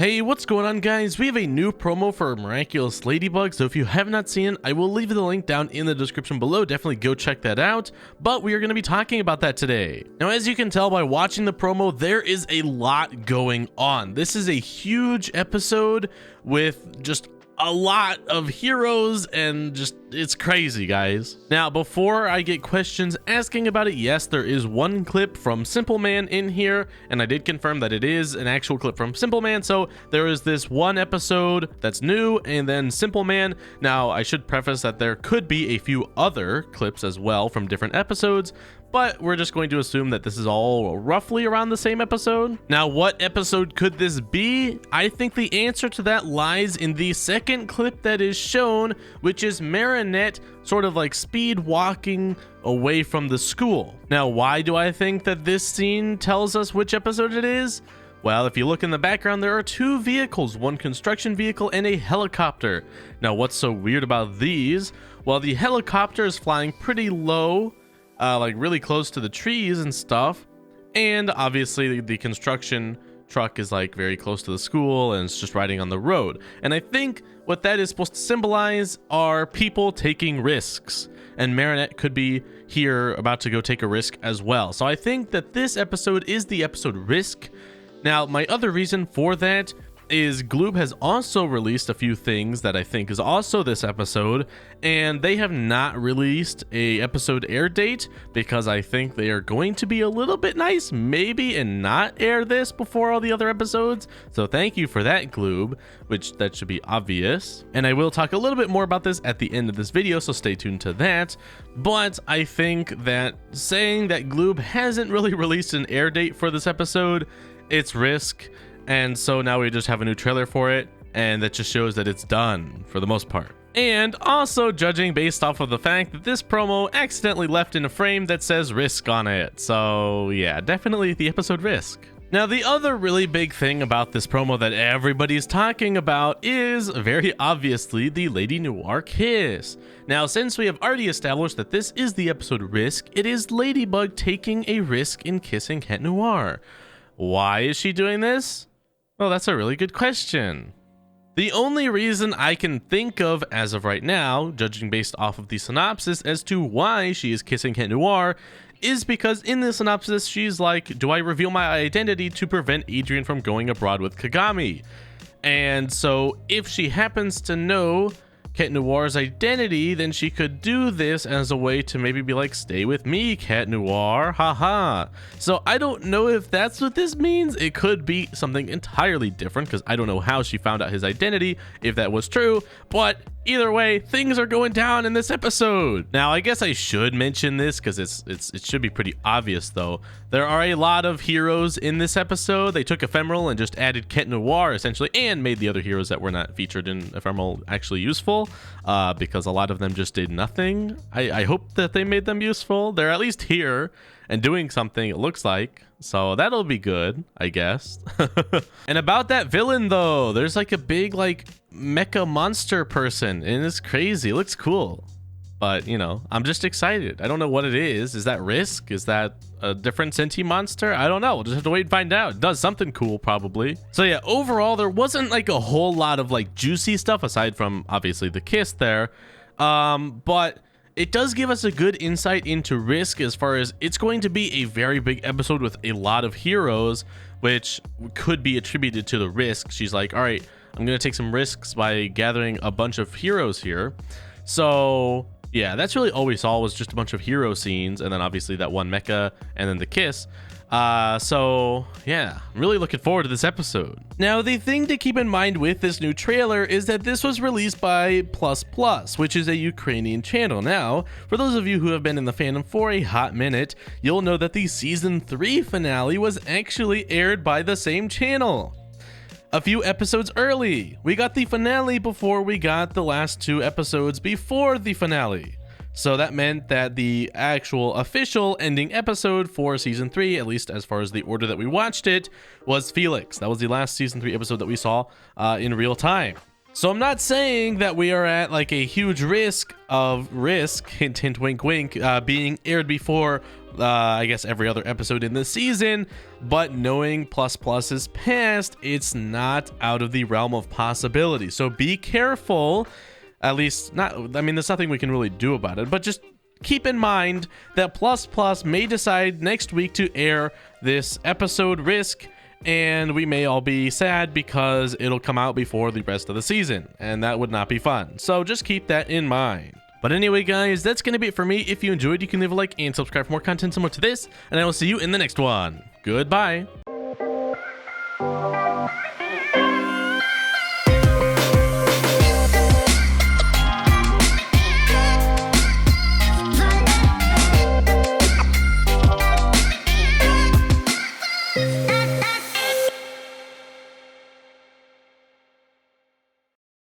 Hey, what's going on, guys? We have a new promo for Miraculous Ladybug, so if you have not seen it, I will leave the link down in the description below. Definitely go check that out, but we are going to be talking about that today. Now, as you can tell by watching the promo, there is a lot going on. This is a huge episode with just a lot of heroes and just it's crazy, guys. Now, before I get questions asking about it, yes, there is one clip from Simple Man in here, and I did confirm that it is an actual clip from Simple Man. So there is this one episode that's new and then Simple Man. Now, I should preface that there could be a few other clips as well from different episodes, but we're just going to assume that this is all roughly around the same episode. Now, what episode could this be? I think the answer to that lies in the second clip that is shown, which is Marinette sort of like speed walking away from the school. Now, why do I think that this scene tells us which episode it is? Well, if you look in the background, there are two vehicles, one construction vehicle and a helicopter. Now, what's so weird about these? Well, the helicopter is flying pretty low, like really close to the trees and stuff, and obviously the construction truck is like very close to the school and it's just riding on the road. And I think what that is supposed to symbolize are people taking risks, and Marinette could be here about to go take a risk as well. So I think that this episode is the episode Risk. Now, my other reason for that is Gloob has also released a few things that I think is also this episode, and they have not released a episode air date because I think they are going to be a little bit nice maybe and not air this before all the other episodes. So thank you for that, Gloob, which that should be obvious, and I will talk a little bit more about this at the end of this video, so stay tuned to that. But I think that saying that Gloob hasn't really released an air date for this episode, it's Risk. And so now we just have a new trailer for it, and that just shows that it's done for the most part. And also judging based off of the fact that this promo accidentally left in a frame that says Risk on it. So yeah, definitely the episode Risk. Now, the other really big thing about this promo that everybody's talking about is very obviously the Lady Noir kiss. Now, since we have already established that this is the episode Risk, it is Ladybug taking a risk in kissing Cat Noir. Why is she doing this? Well, that's a really good question. The only reason I can think of as of right now, judging based off of the synopsis as to why she is kissing Cat Noir, is because in the synopsis she's like, do I reveal my identity to prevent Adrian from going abroad with Kagami? And so if she happens to know Cat Noir's identity, then she could do this as a way to maybe be like, stay with me, Cat Noir, haha. So I don't know if that's what this means. It could be something entirely different because I don't know how she found out his identity, if that was true, but either way, things are going down in this episode. Now, I guess I should mention this because it should be pretty obvious though. There are a lot of heroes in this episode. They took Ephemeral and just added Cat Noir essentially, and made the other heroes that were not featured in Ephemeral actually useful, because a lot of them just did nothing. I hope that they made them useful. They're at least here and doing something, it looks like. So that'll be good, I guess. And about that villain though, there's like a big like mecha monster person, and it's crazy. It looks cool. But, you know, I'm just excited. I don't know what it is. Is that Risk? Is that a different Senti monster? I don't know. We'll just have to wait and find out. It does something cool, probably. So yeah, overall, there wasn't like a whole lot of like juicy stuff aside from obviously the kiss there. But it does give us a good insight into Risk as far as it's going to be a very big episode with a lot of heroes, which could be attributed to the Risk. She's like, all right, I'm going to take some risks by gathering a bunch of heroes here. So yeah, that's really all we saw was just a bunch of hero scenes, and then obviously that one mecha, and then the kiss. So yeah, I'm really looking forward to this episode. Now, the thing to keep in mind with this new trailer is that this was released by Plus Plus, which is a Ukrainian channel. Now, for those of you who have been in the fandom for a hot minute, you'll know that the season 3 finale was actually aired by the same channel. A few episodes early. We got the finale before we got the last 2 episodes before the finale. So that meant that the actual official ending episode for season 3, at least as far as the order that we watched it, was Felix. That was the last season 3 episode that we saw in real time. So I'm not saying that we are at like a huge risk of Risk, hint hint wink wink, being aired before I guess every other episode in the season, but knowing Plus Plus is past, it's not out of the realm of possibility. So be careful. At least not, I mean, there's nothing we can really do about it, but just keep in mind that Plus Plus may decide next week to air this episode Risk, and we may all be sad because it'll come out before the rest of the season, and that would not be fun. So just keep that in mind. But anyway, guys, that's going to be it for me. If you enjoyed, you can leave a like and subscribe for more content similar to this, and I will see you in the next one. Goodbye.